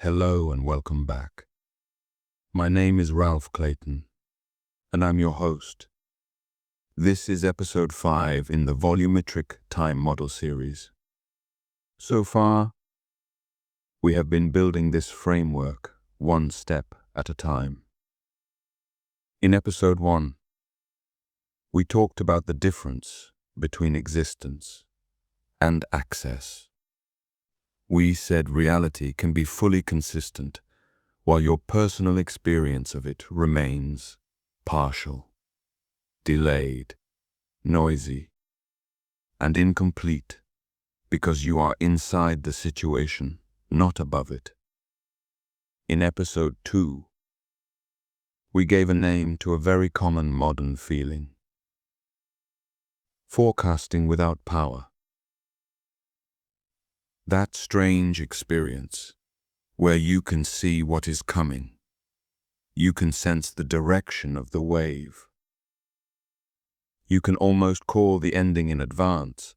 Hello and welcome back. My name is Ralph Clayton, and I'm your host. This is episode 5 in the Volumetric Time Model series. So far, we have been building this framework one step at a time. In episode 1, we talked about the difference between existence and access. We said reality can be fully consistent while your personal experience of it remains partial, delayed, noisy, and incomplete because you are inside the situation, not above it. In episode 2, we gave a name to a very common modern feeling: forecasting without power. That strange experience where you can see what is coming. You can sense the direction of the wave. You can almost call the ending in advance,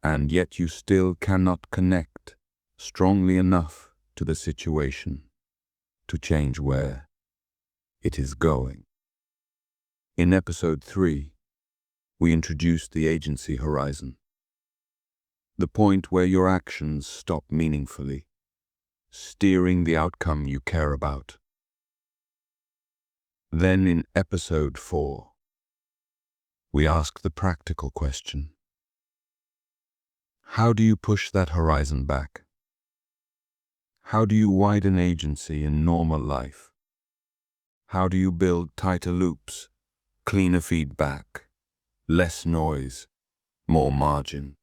and yet you still cannot connect strongly enough to the situation to change where it is going. In episode 3, we introduced the agency horizon, the point where your actions stop meaningfully steering the outcome you care about. Then in episode 4, we asked the practical question: how do you push that horizon back? How do you widen agency in normal life? How do you build tighter loops, cleaner feedback, less noise, more margin,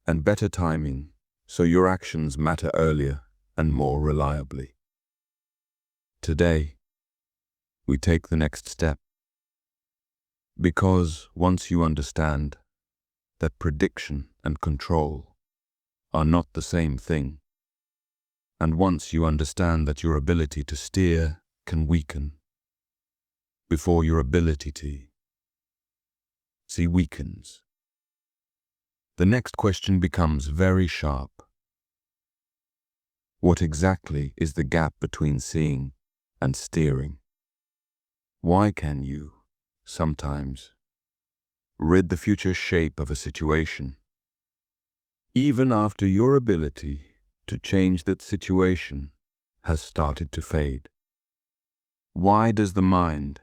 and better timing so your actions matter earlier and more reliably? Today, we take the next step. Because once you understand that prediction and control are not the same thing, and once you understand that your ability to steer can weaken before your ability to see weakens, the next question becomes very sharp. What exactly is the gap between seeing and steering? Why can you, sometimes, rid the future shape of a situation, even after your ability to change that situation has started to fade? Why does the mind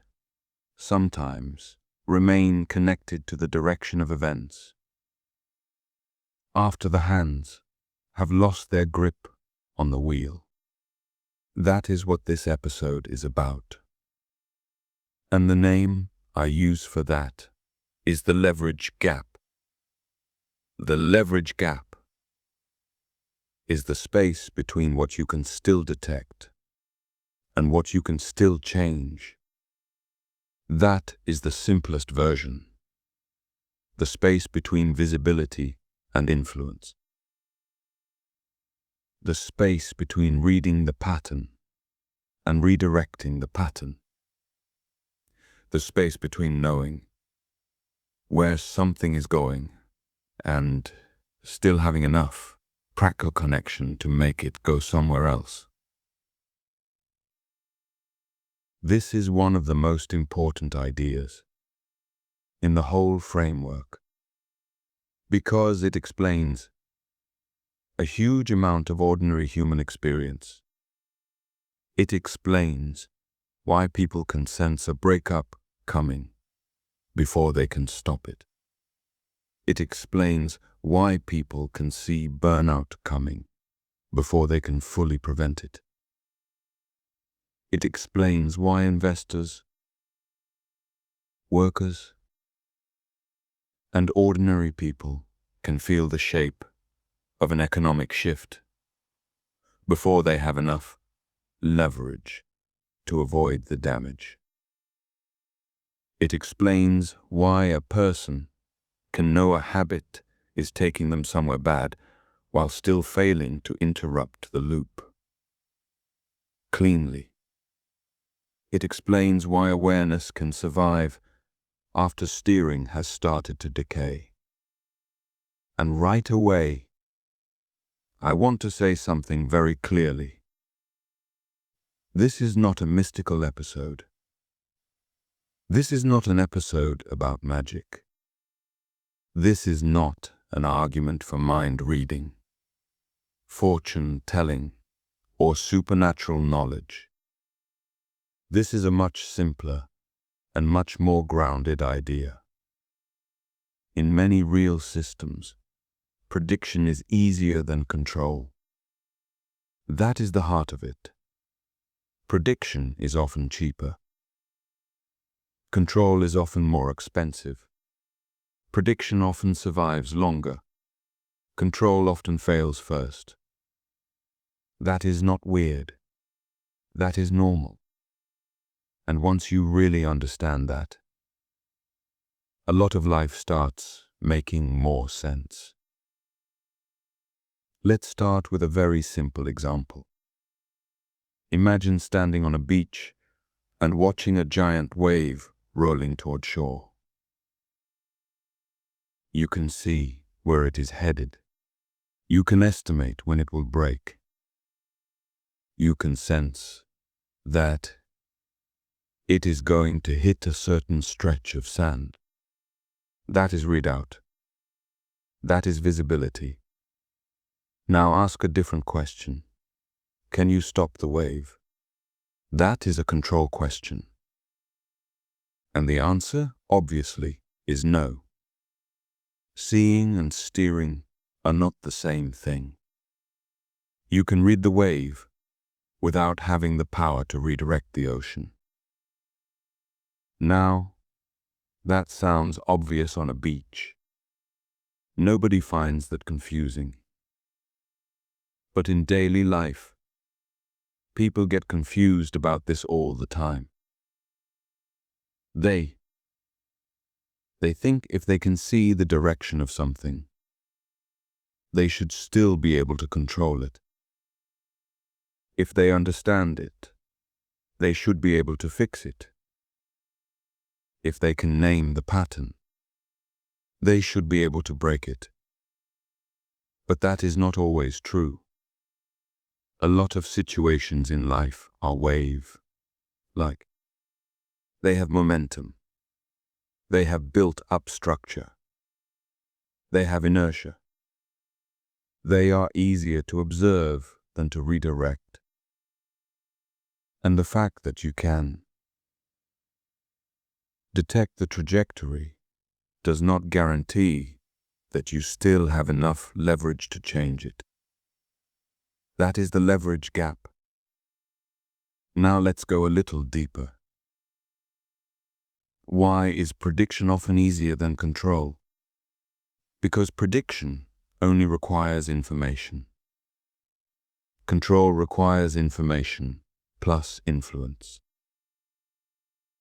sometimes remain connected to the direction of events after the hands have lost their grip on the wheel? That is what this episode is about. And the name I use for that is the leverage gap. The leverage gap is the space between what you can still detect and what you can still change. That is the simplest version, the space between visibility and influence, the space between reading the pattern and redirecting the pattern, the space between knowing where something is going and still having enough practical connection to make it go somewhere else. This is one of the most important ideas in the whole framework because it explains a huge amount of ordinary human experience. It explains why people can sense a breakup coming before they can stop it. It explains why people can see burnout coming before they can fully prevent it. It explains why investors, workers, and ordinary people can feel the shape of an economic shift before they have enough leverage to avoid the damage. It explains why a person can know a habit is taking them somewhere bad while still failing to interrupt the loop cleanly. It explains why awareness can survive after steering has started to decay. And right away, I want to say something very clearly. This is not a mystical episode. This is not an episode about magic. This is not an argument for mind reading, fortune telling, or supernatural knowledge. This is a much simpler and much more grounded idea. In many real systems, prediction is easier than control. That is the heart of it. Prediction is often cheaper. Control is often more expensive. Prediction often survives longer. Control often fails first. That is not weird. That is normal. And once you really understand that, a lot of life starts making more sense. Let's start with a very simple example. Imagine standing on a beach and watching a giant wave rolling toward shore. You can see where it is headed. You can estimate when it will break. You can sense that it is going to hit a certain stretch of sand. That is readout. That is visibility. Now ask a different question. Can you stop the wave? That is a control question. And the answer, obviously, is no. Seeing and steering are not the same thing. You can read the wave without having the power to redirect the ocean. Now, that sounds obvious on a beach. Nobody finds that confusing. But in daily life, people get confused about this all the time. They think if they can see the direction of something, they should still be able to control it. If they understand it, they should be able to fix it. If they can name the pattern, they should be able to break it. But that is not always true. A lot of situations in life are wave-like. They have momentum. They have built-up structure. They have inertia. They are easier to observe than to redirect. And the fact that you can detect the trajectory does not guarantee that you still have enough leverage to change it. That is the leverage gap. Now let's go a little deeper. Why is prediction often easier than control? Because prediction only requires information. Control requires information plus influence.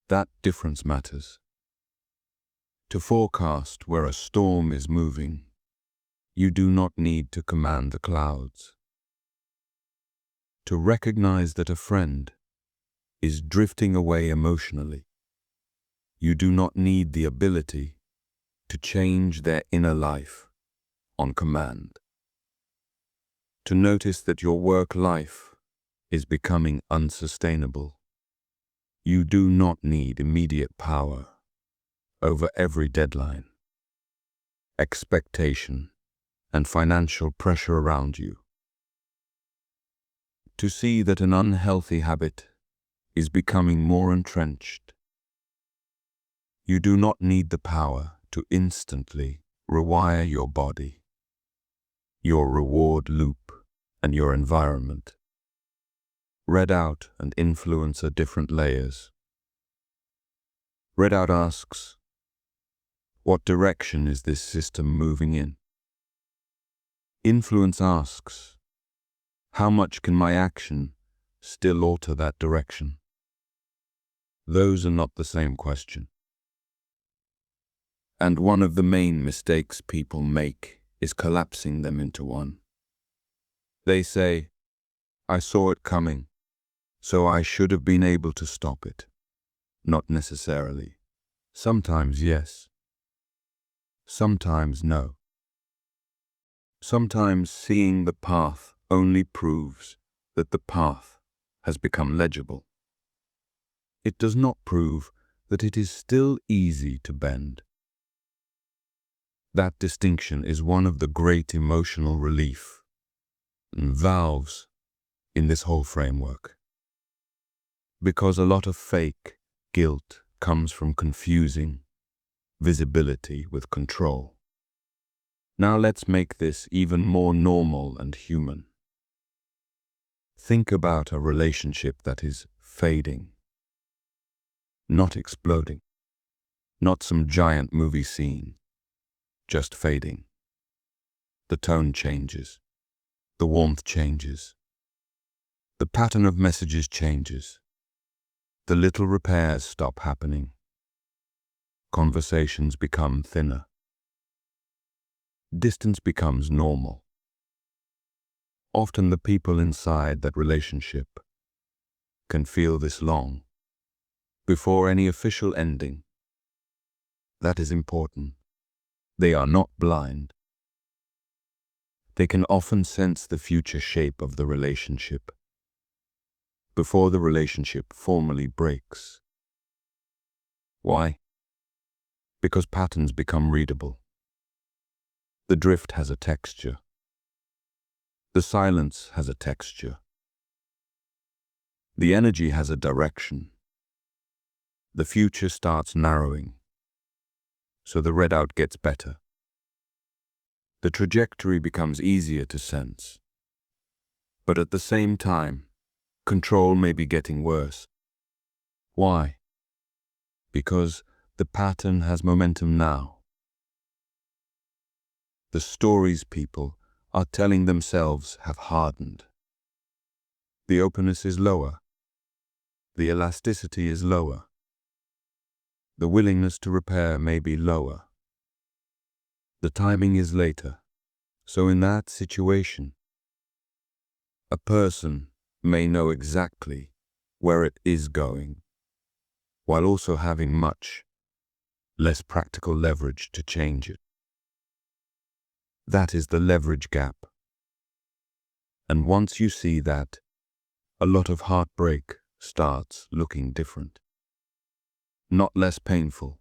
That difference matters. To forecast where a storm is moving, you do not need to command the clouds. To recognize that a friend is drifting away emotionally, you do not need the ability to change their inner life on command. To notice that your work life is becoming unsustainable, you do not need immediate power over every deadline, expectation, and financial pressure around you. To see that an unhealthy habit is becoming more entrenched, you do not need the power to instantly rewire your body, your reward loop, and your environment. Readout and influence are different layers. Readout asks, what direction is this system moving in? Influence asks, how much can my action still alter that direction? Those are not the same question. And one of the main mistakes people make is collapsing them into one. They say, I saw it coming, so I should have been able to stop it. Not necessarily. Sometimes yes. Sometimes no. Sometimes seeing the path only proves that the path has become legible. It does not prove that it is still easy to bend. That distinction is one of the great emotional relief and valves in this whole framework. Because a lot of fake guilt comes from confusing visibility with control. Now let's make this even more normal and human. Think about a relationship that is fading, not exploding, not some giant movie scene, just fading. The tone changes, the warmth changes, the pattern of messages changes, the little repairs stop happening, conversations become thinner, distance becomes normal. Often the people inside that relationship can feel this long, before any official ending. That is important. They are not blind. They can often sense the future shape of the relationship before the relationship formally breaks. Why? Because patterns become readable. The drift has a texture. The silence has a texture. The energy has a direction. The future starts narrowing, so the readout gets better. The trajectory becomes easier to sense. But at the same time, control may be getting worse. Why? Because the pattern has momentum now. The stories people are telling themselves have hardened. The openness is lower. The elasticity is lower. The willingness to repair may be lower. The timing is later. So in that situation, a person may know exactly where it is going, while also having much less practical leverage to change it. That is the leverage gap. And once you see that, a lot of heartbreak starts looking different. Not less painful,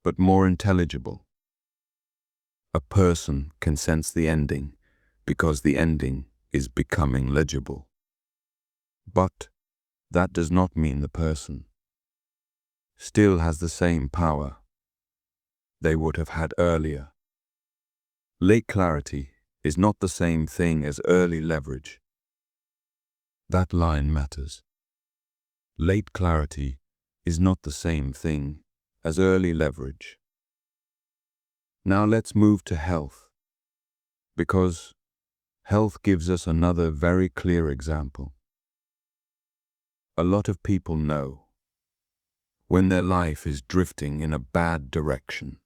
but more intelligible. A person can sense the ending because the ending is becoming legible. But that does not mean the person still has the same power they would have had earlier. Late clarity is not the same thing as early leverage. That line matters. Late clarity is not the same thing as early leverage. Now let's move to health, because health gives us another very clear example. A lot of people know when their life is drifting in a bad direction.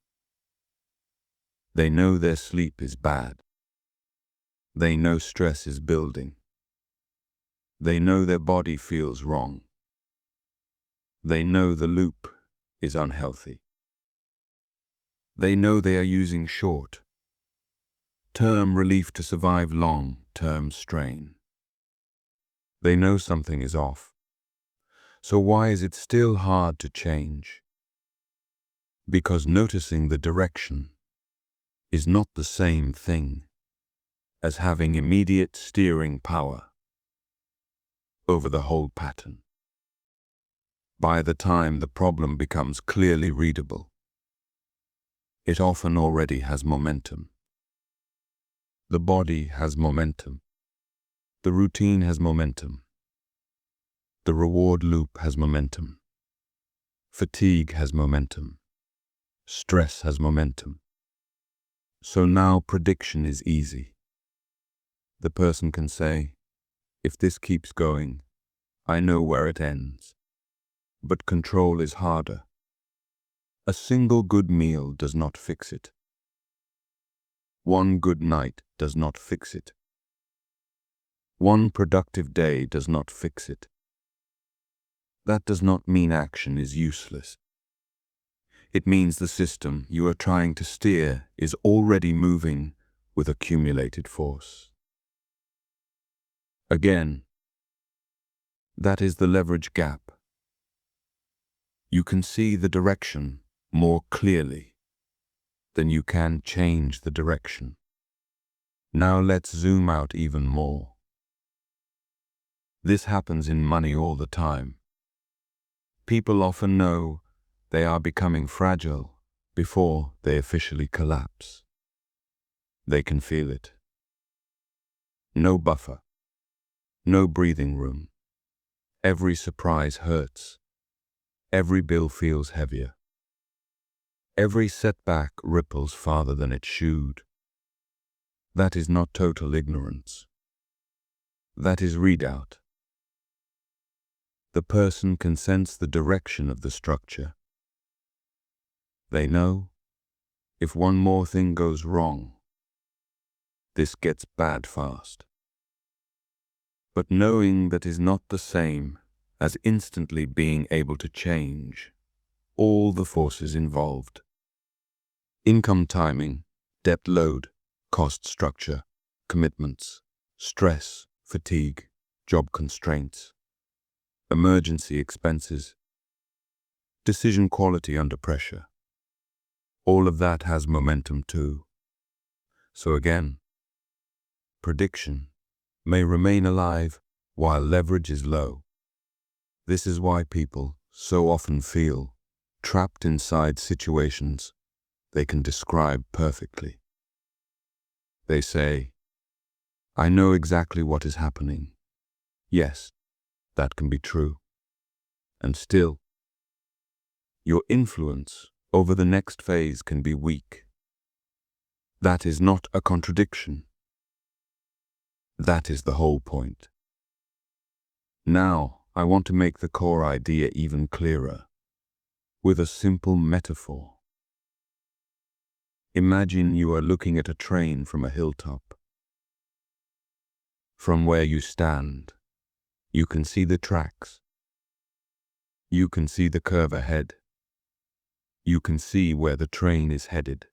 They know their sleep is bad. They know stress is building. They know their body feels wrong. They know the loop is unhealthy. They know they are using short-term relief to survive long-term strain. They know something is off. So why is it still hard to change? Because noticing the direction is not the same thing as having immediate steering power over the whole pattern. By the time the problem becomes clearly readable, it often already has momentum. The body has momentum. The routine has momentum. The reward loop has momentum. Fatigue has momentum. Stress has momentum. So now prediction is easy. The person can say, if this keeps going, I know where it ends. But control is harder. A single good meal does not fix it. One good night does not fix it. One productive day does not fix it. That does not mean action is useless. It means the system you are trying to steer is already moving with accumulated force. Again, that is the leverage gap. You can see the direction more clearly than you can change the direction. Now let's zoom out even more. This happens in money all the time. People often know they are becoming fragile before they officially collapse. They can feel it. No buffer, no breathing room. Every surprise hurts. Every bill feels heavier. Every setback ripples farther than it should. That is not total ignorance. That is readout. The person can sense the direction of the structure. They know, if one more thing goes wrong, this gets bad fast. But knowing that is not the same as instantly being able to change all the forces involved. Income timing, debt load, cost structure, commitments, stress, fatigue, job constraints, emergency expenses, decision quality under pressure. All of that has momentum too. So again, prediction may remain alive while leverage is low. This is why people so often feel trapped inside situations they can describe perfectly. They say, "I know exactly what is happening." Yes, that can be true. And still, your influence over the next phase can be weak. That is not a contradiction. That is the whole point. Now, I want to make the core idea even clearer with a simple metaphor. Imagine you are looking at a train from a hilltop. From where you stand, you can see the tracks. You can see the curve ahead. You can see where the train is headed.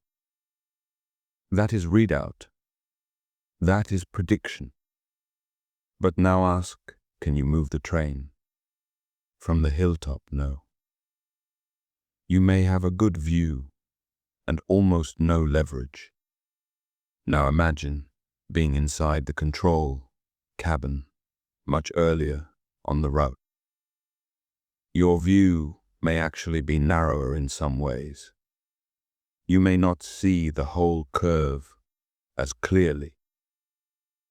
That is readout. That is prediction. But now ask, can you move the train? From the hilltop, no. You may have a good view and almost no leverage. Now imagine being inside the control cabin much earlier on the route. Your view may actually be narrower in some ways. You may not see the whole curve as clearly,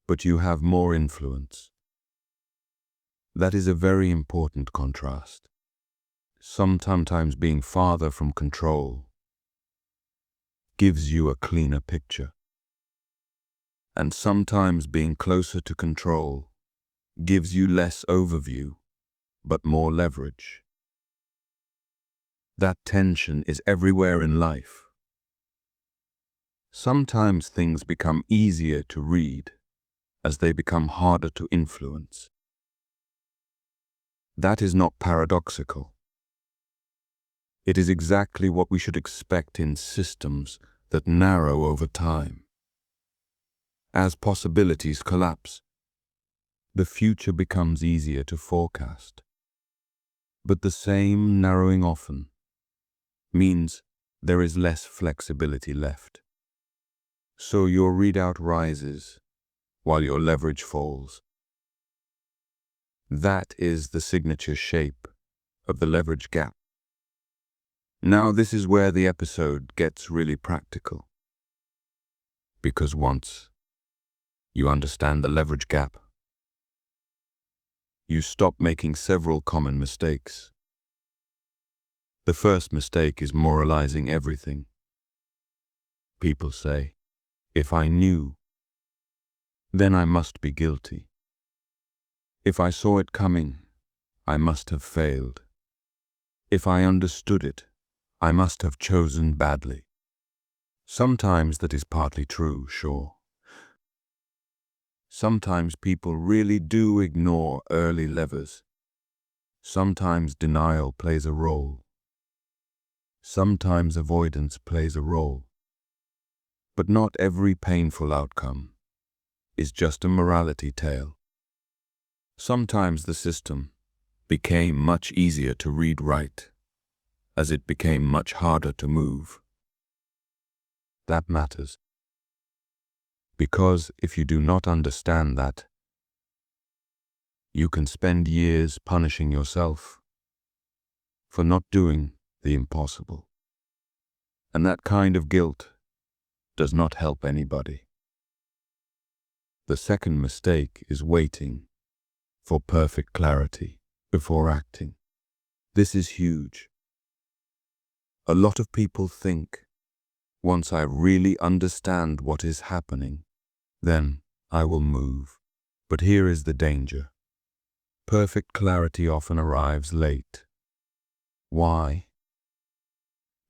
but you have more influence. That is a very important contrast. Sometimes being farther from control gives you a cleaner picture. And sometimes being closer to control gives you less overview, but more leverage. That tension is everywhere in life. Sometimes things become easier to read as they become harder to influence. That is not paradoxical. It is exactly what we should expect in systems that narrow over time. As possibilities collapse, the future becomes easier to forecast. But the same narrowing often means there is less flexibility left. So your readout rises while your leverage falls. That is the signature shape of the leverage gap. Now this is where the episode gets really practical. Because once you understand the leverage gap, you stop making several common mistakes. The first mistake is moralizing everything. People say, if I knew, then I must be guilty. If I saw it coming, I must have failed. If I understood it, I must have chosen badly. Sometimes that is partly true, sure. Sometimes people really do ignore early levers. Sometimes denial plays a role. Sometimes avoidance plays a role. But not every painful outcome is just a morality tale. Sometimes the system became much easier to read right, as it became much harder to move. That matters. Because if you do not understand that, you can spend years punishing yourself for not doing the impossible. And that kind of guilt does not help anybody. The second mistake is waiting for perfect clarity before acting. This is huge. A lot of people think, once I really understand what is happening, then I will move. But here is the danger. Perfect clarity often arrives late. Why?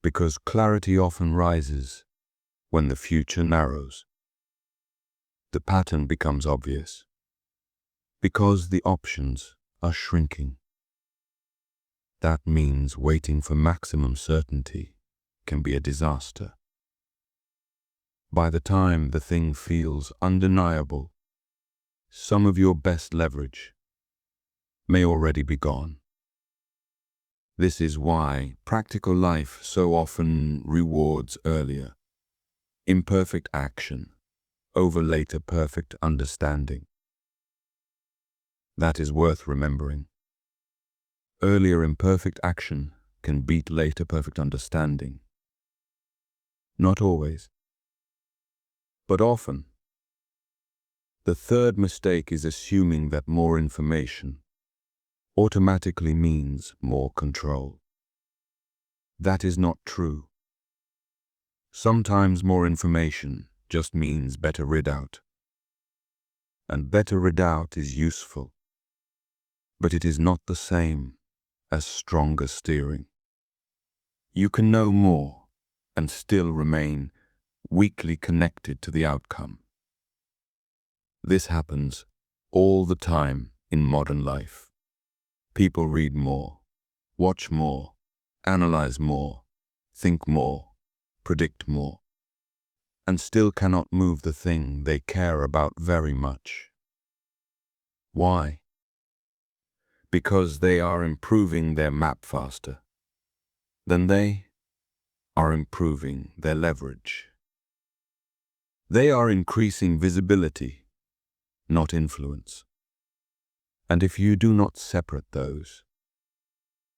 Because clarity often rises when the future narrows. The pattern becomes obvious. Because the options are shrinking. That means waiting for maximum certainty can be a disaster. By the time the thing feels undeniable, some of your best leverage may already be gone. This is why practical life so often rewards earlier, imperfect action over later perfect understanding. That is worth remembering. Earlier imperfect action can beat later perfect understanding. Not always, but often. The third mistake is assuming that more information automatically means more control. That is not true. Sometimes more information just means better readout. And better readout is useful, but it is not the same as stronger steering. You can know more and still remain weakly connected to the outcome. This happens all the time in modern life. People read more, watch more, analyze more, think more, predict more, and still cannot move the thing they care about very much. Why? Because they are improving their map faster than they are improving their leverage. They are increasing visibility, not influence. And if you do not separate those,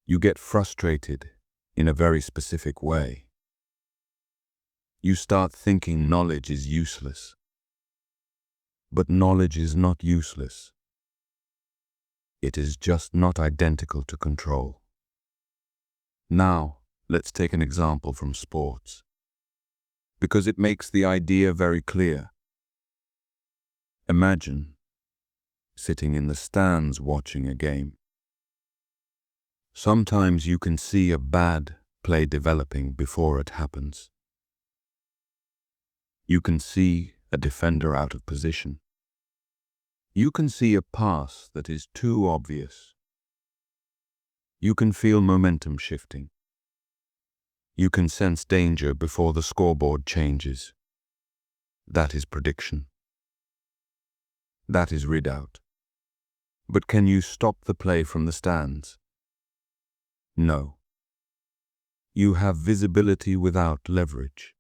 you get frustrated in a very specific way. You start thinking knowledge is useless. But knowledge is not useless. It is just not identical to control. Now, let's take an example from sports, because it makes the idea very clear. Imagine sitting in the stands watching a game. Sometimes you can see a bad play developing before it happens. You can see a defender out of position. You can see a pass that is too obvious. You can feel momentum shifting. You can sense danger before the scoreboard changes. That is prediction. That is readout. But can you stop the play from the stands? No. You have visibility without leverage.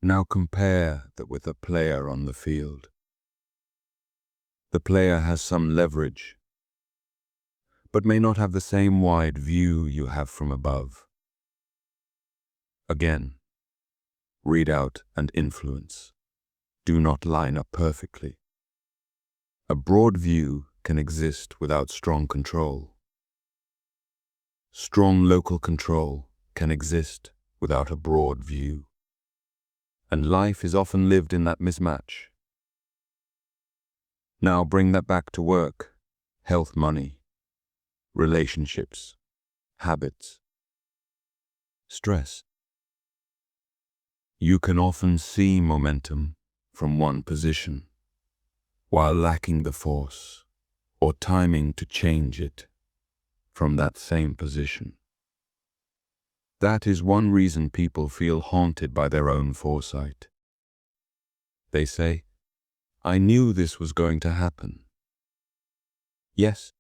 Now compare that with a player on the field. The player has some leverage, but may not have the same wide view you have from above. Again, readout and influence do not line up perfectly. A broad view can exist without strong control. Strong local control can exist without a broad view. And life is often lived in that mismatch. Now bring that back to work, health, money, relationships, habits, stress. You can often see momentum from one position, while lacking the force or timing to change it from that same position. That is one reason people feel haunted by their own foresight. They say, "I knew this was going to happen." Yes,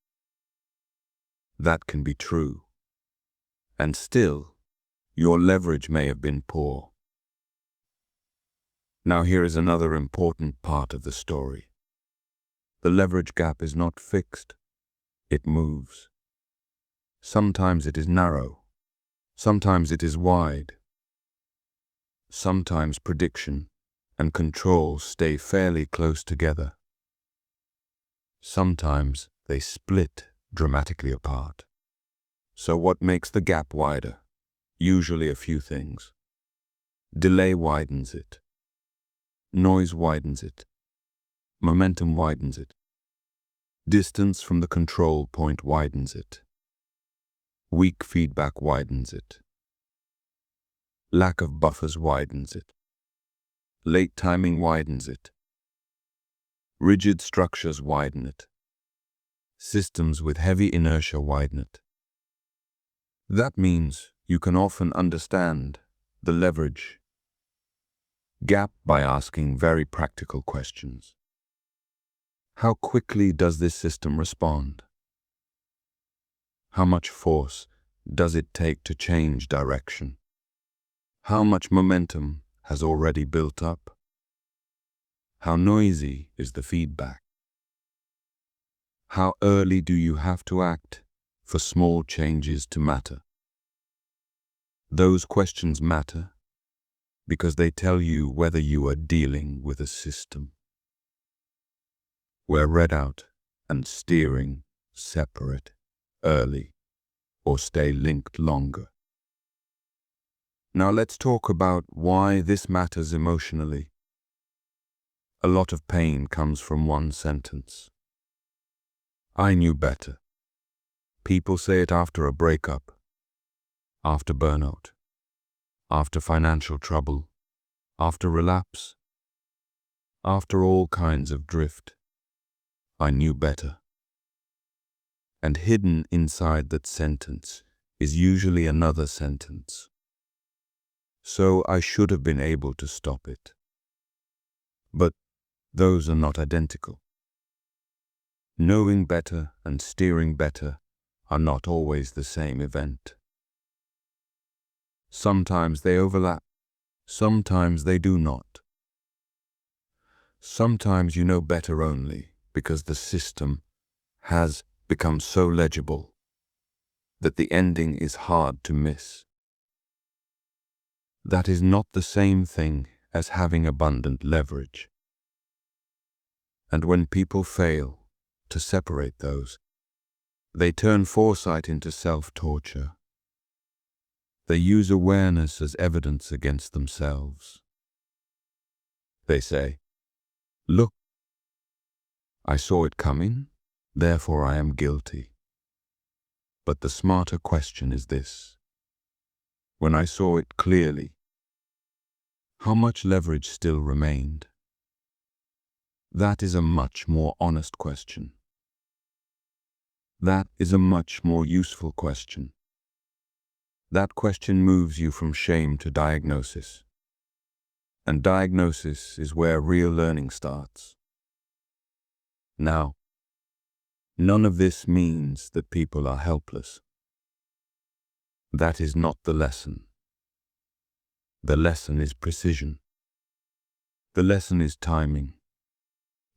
that can be true. And still, your leverage may have been poor. Now here is another important part of the story. The leverage gap is not fixed. It moves. Sometimes it is narrow. Sometimes it is wide. Sometimes prediction and control stay fairly close together. Sometimes they split dramatically apart. So what makes the gap wider? Usually a few things. Delay widens it. Noise widens it. Momentum widens it. Distance from the control point widens it. Weak feedback widens it. Lack of buffers widens it. Late timing widens it. Rigid structures widen it. Systems with heavy inertia widen it. That means you can often understand the leverage gap by asking very practical questions. How quickly does this system respond? How much force does it take to change direction? How much momentum has already built up? How noisy is the feedback? How early do you have to act for small changes to matter? Those questions matter because they tell you whether you are dealing with a system where readout and steering separate early or stay linked longer. Now let's talk about why this matters emotionally. A lot of pain comes from one sentence. I knew better. People say it after a breakup, after burnout, after financial trouble, after relapse, after all kinds of drift. I knew better. And hidden inside that sentence is usually another sentence. So I should have been able to stop it. But those are not identical. Knowing better and steering better are not always the same event. Sometimes they overlap, sometimes they do not. Sometimes you know better only because the system has become so legible that the ending is hard to miss. That is not the same thing as having abundant leverage. And when people fail to separate those, they turn foresight into self-torture. They use awareness as evidence against themselves. They say, "Look, I saw it coming, therefore I am guilty." But the smarter question is this: when I saw it clearly, how much leverage still remained? That is a much more honest question. That is a much more useful question. That question moves you from shame to diagnosis. And diagnosis is where real learning starts. Now, none of this means that people are helpless. That is not the lesson. The lesson is precision. The lesson is timing.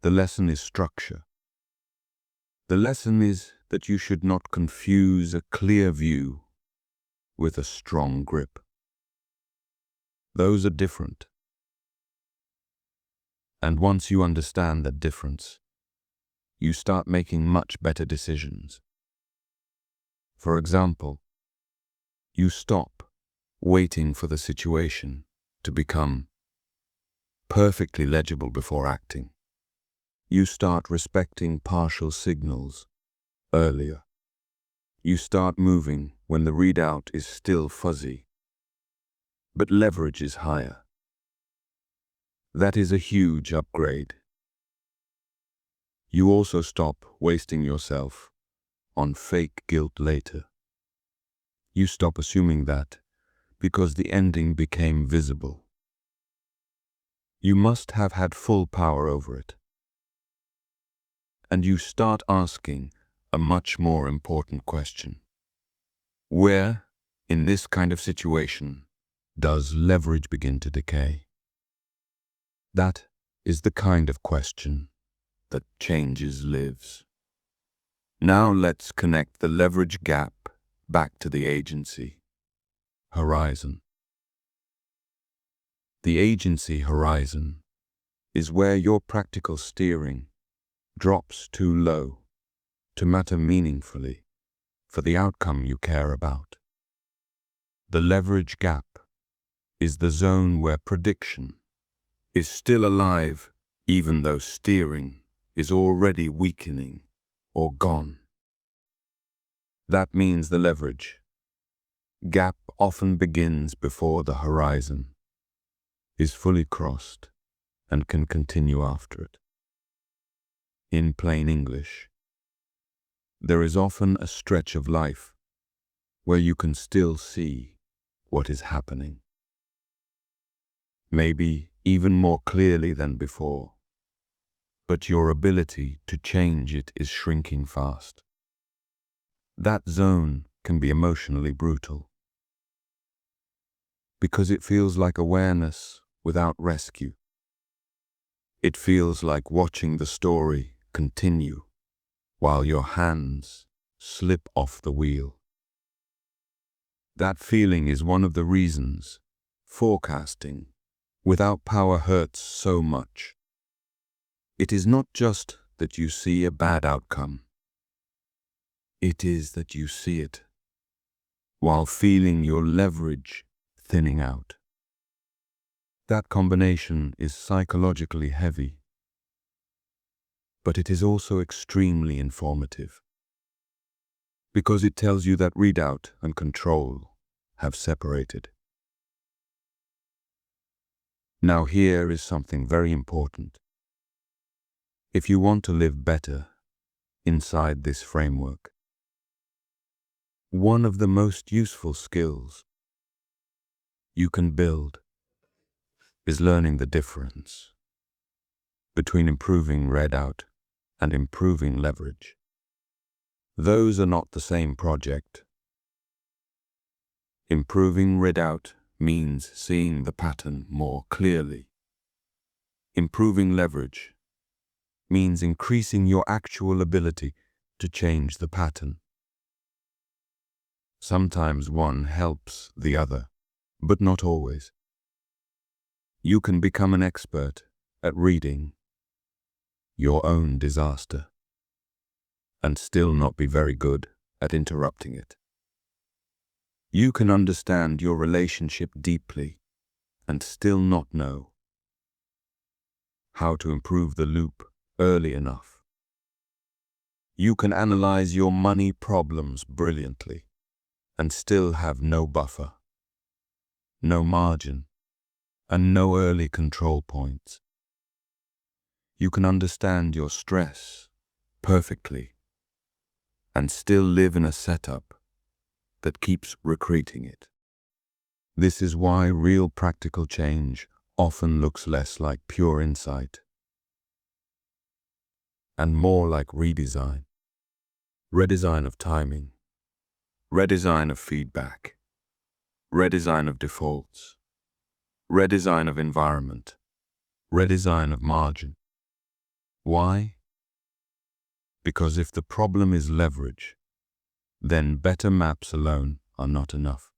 The lesson is structure. The lesson is that you should not confuse a clear view with a strong grip. Those are different. And once you understand that difference, you start making much better decisions. For example, you stop waiting for the situation to become perfectly legible before acting. You start respecting partial signals earlier. You start moving when the readout is still fuzzy, but leverage is higher. That is a huge upgrade. You also stop wasting yourself on fake guilt later. You stop assuming that because the ending became visible, You must have had full power over it. And you start asking a much more important question. Where, in this kind of situation, does leverage begin to decay? That is the kind of question that changes lives. Now let's connect the leverage gap back to the agency horizon. The agency horizon is where your practical steering drops too low to matter meaningfully for the outcome you care about. The leverage gap is the zone where prediction is still alive even though steering is already weakening or gone. That means the leverage gap often begins before the horizon is fully crossed and can continue after it. In plain English, there is often a stretch of life where you can still see what is happening, maybe even more clearly than before, but your ability to change it is shrinking fast. That zone can be emotionally brutal, because it feels like awareness without rescue. It feels like watching the story continue while your hands slip off the wheel. That feeling is one of the reasons forecasting without power hurts so much. It is not just that you see a bad outcome. It is that you see it while feeling your leverage thinning out. That combination is psychologically heavy, but it is also extremely informative, because it tells you that readout and control have separated. Now here is something very important. If you want to live better inside this framework, one of the most useful skills you can build is learning the difference between improving readout and improving leverage. Those are not the same project. Improving readout means seeing the pattern more clearly. Improving leverage means increasing your actual ability to change the pattern. Sometimes one helps the other, but not always. You can become an expert at reading your own disaster and still not be very good at interrupting it. You can understand your relationship deeply and still not know how to improve the loop early enough. You can analyze your money problems brilliantly and still have no buffer, no margin, and no early control points. You can understand your stress perfectly and still live in a setup that keeps recreating it. This is why real practical change often looks less like pure insight and more like redesign. Redesign of timing, redesign of feedback, redesign of defaults, redesign of environment, redesign of margin. Why? Because if the problem is leverage, then better maps alone are not enough.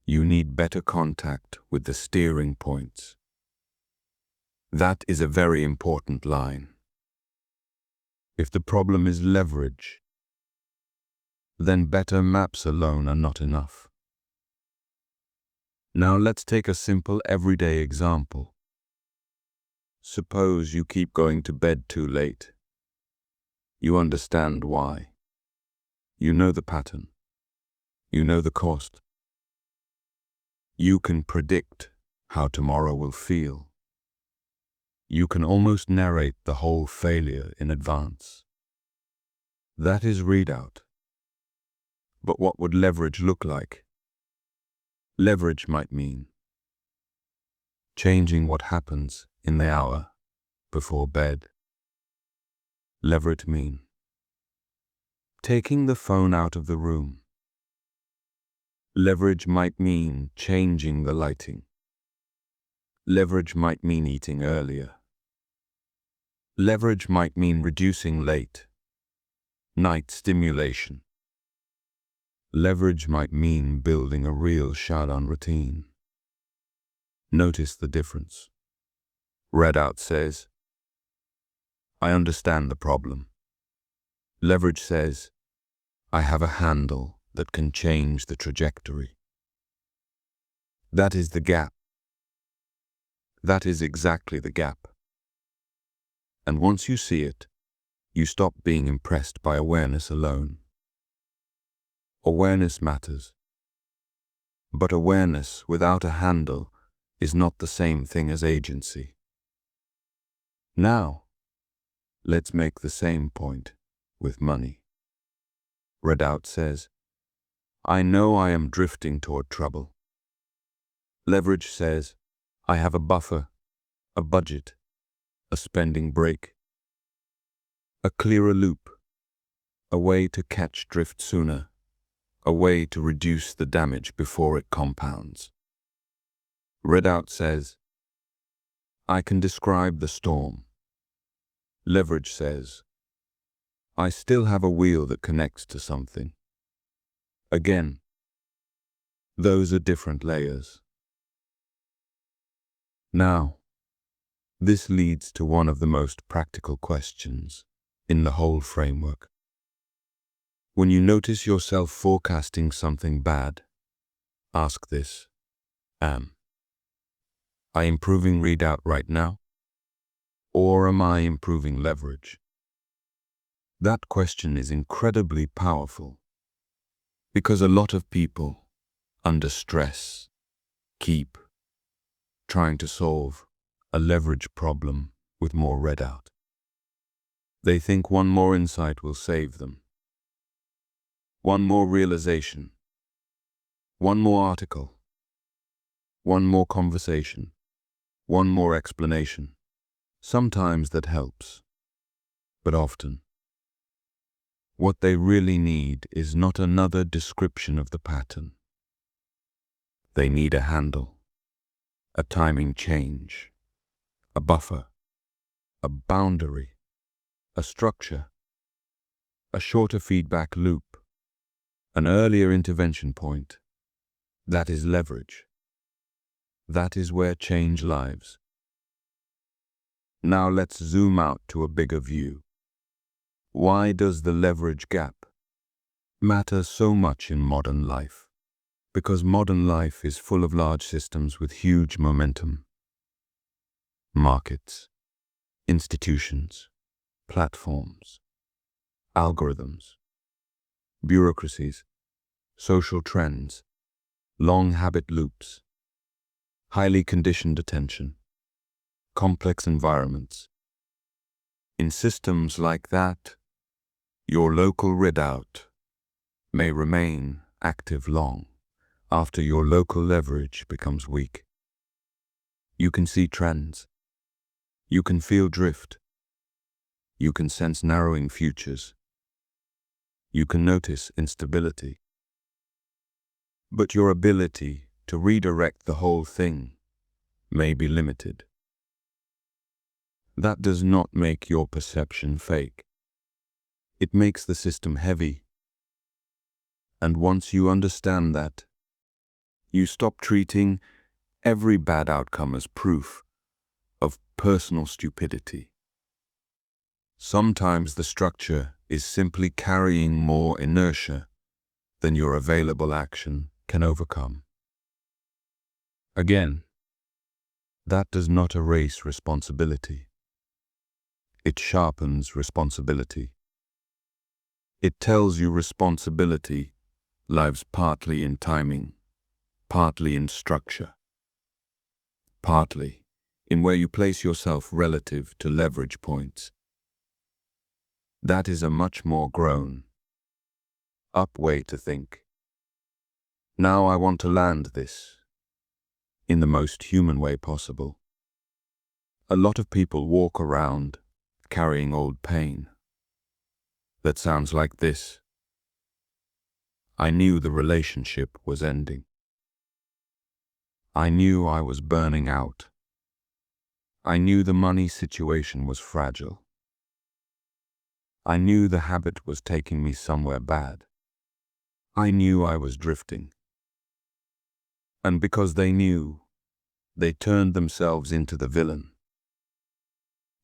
You need better contact with the steering points. That is a very important line. If the problem is leverage, then better maps alone are not enough. Now let's take a simple everyday example. Suppose you keep going to bed too late. You understand why. You know the pattern. You know the cost. You can predict how tomorrow will feel. You can almost narrate the whole failure in advance. That is readout. But what would leverage look like? Leverage might mean changing what happens in the hour before bed. Leverage mean taking the phone out of the room. Leverage might mean changing the lighting. Leverage might mean eating earlier. Leverage might mean reducing late night stimulation. Leverage might mean building a real shutdown routine. Notice the difference. Readout says, I understand the problem. Leverage says, I have a handle that can change the trajectory. That is the gap. That is exactly the gap. And once you see it, you stop being impressed by awareness alone. Awareness matters. But awareness without a handle is not the same thing as agency. Now, let's make the same point with money. Readout says, I know I am drifting toward trouble. Leverage says, I have a buffer, a budget, a spending break, a clearer loop, a way to catch drift sooner, a way to reduce the damage before it compounds. Readout says, I can describe the storm. Leverage says, I still have a wheel that connects to something. Again, those are different layers. Now, this leads to one of the most practical questions in the whole framework. When you notice yourself forecasting something bad, ask this, am I improving readout right now? Or am I improving leverage? That question is incredibly powerful because a lot of people, under stress, keep trying to solve a leverage problem with more readout. They think one more insight will save them. One more realization. One more article. One more conversation. One more explanation. Sometimes that helps, but often, what they really need is not another description of the pattern. They need a handle, a timing change, a buffer, a boundary, a structure, a shorter feedback loop, an earlier intervention point. That is leverage. That is where change lives. Now let's zoom out to a bigger view. Why does the leverage gap matter so much in modern life? Because modern life is full of large systems with huge momentum. Markets, institutions, platforms, algorithms, bureaucracies, social trends, long habit loops, highly conditioned attention, complex environments. In systems like that, your local readout may remain active long after your local leverage becomes weak. You can see trends. You can feel drift. You can sense narrowing futures. You can notice instability. But your ability to redirect the whole thing may be limited. That does not make your perception fake. It makes the system heavy. And once you understand that, you stop treating every bad outcome as proof of personal stupidity. Sometimes the structure is simply carrying more inertia than your available action can overcome. Again, that does not erase responsibility. It sharpens responsibility. It tells you responsibility lies partly in timing, partly in structure, partly in where you place yourself relative to leverage points. That is a much more grown up way to think. Now I want to land this in the most human way possible. A lot of people walk around carrying old pain that sounds like this. I knew the relationship was ending. I knew I was burning out. I knew the money situation was fragile. I knew the habit was taking me somewhere bad. I knew I was drifting. And because they knew, they turned themselves into the villain.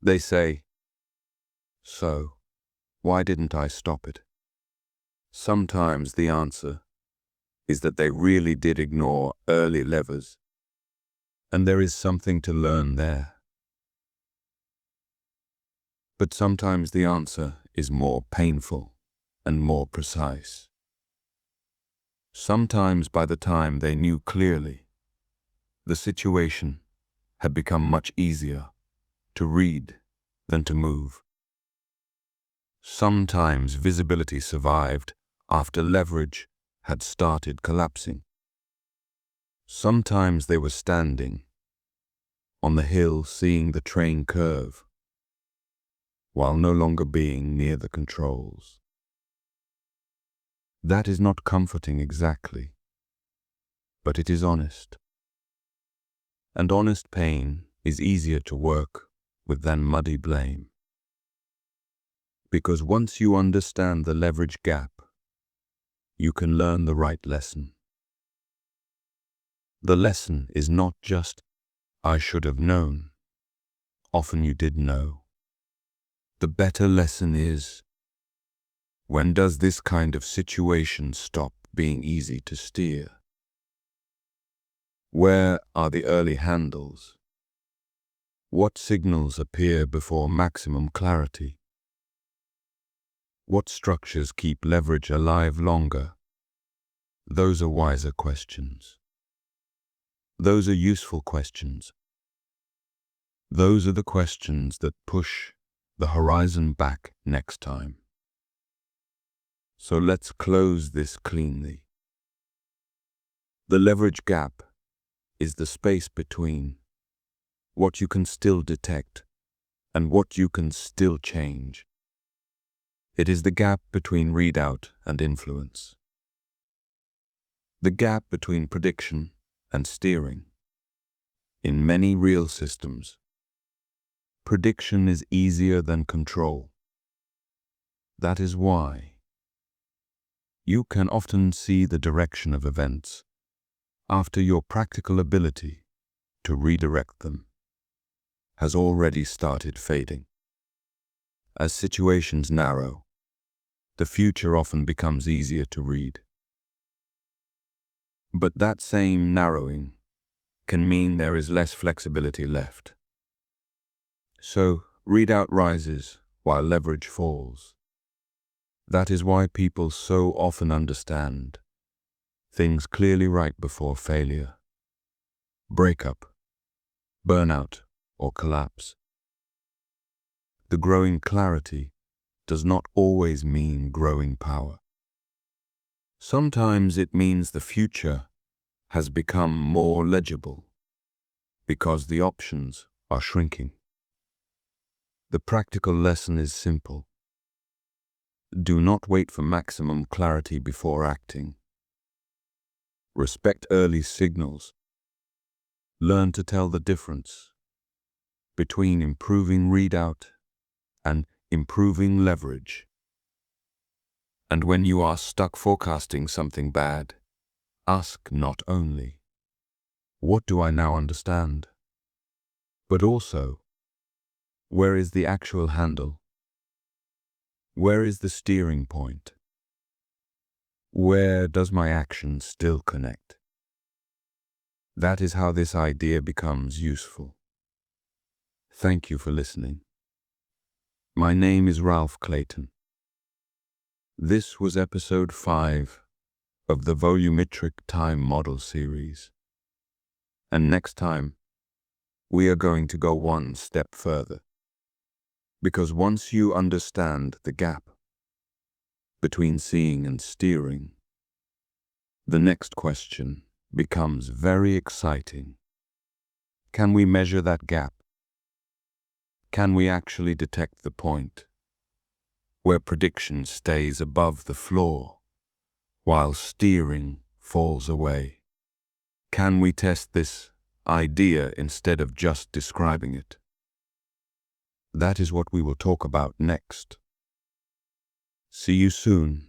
They say, "So, why didn't I stop it?" Sometimes the answer is that they really did ignore early levers, and there is something to learn there. But sometimes the answer is more painful and more precise. Sometimes by the time they knew clearly, the situation had become much easier to read than to move. Sometimes visibility survived after leverage had started collapsing. Sometimes they were standing on the hill seeing the train curve, while no longer being near the controls. That is not comforting exactly, but it is honest. And honest pain is easier to work with than muddy blame. Because once you understand the leverage gap, you can learn the right lesson. The lesson is not just, "I should have known." Often you did know. The better lesson is, when does this kind of situation stop being easy to steer? Where are the early handles? What signals appear before maximum clarity? What structures keep leverage alive longer? Those are wiser questions. Those are useful questions. Those are the questions that push the horizon back next time. So let's close this cleanly. The leverage gap is the space between what you can still detect and what you can still change. It is the gap between readout and influence. The gap between prediction and steering. In many real systems, prediction is easier than control. That is why you can often see the direction of events after your practical ability to redirect them has already started fading. As situations narrow, the future often becomes easier to read. But that same narrowing can mean there is less flexibility left. So, readout rises while leverage falls. That is why people so often understand things clearly right before failure, breakup, burnout, or collapse. The growing clarity does not always mean growing power. Sometimes it means the future has become more legible because the options are shrinking. The practical lesson is simple. Do not wait for maximum clarity before acting. Respect early signals. Learn to tell the difference between improving readout and improving leverage. And when you are stuck forecasting something bad, ask not only, "What do I now understand?" but also, "Where is the actual handle? Where is the steering point? Where does my action still connect?" That is how this idea becomes useful. Thank you for listening. My name is Ralph Clayton. This was episode 5 of the Volumetric Time Model series. And next time, we are going to go one step further. Because once you understand the gap between seeing and steering, the next question becomes very exciting. Can we measure that gap? Can we actually detect the point where prediction stays above the floor while steering falls away? Can we test this idea instead of just describing it? That is what we will talk about next. See you soon.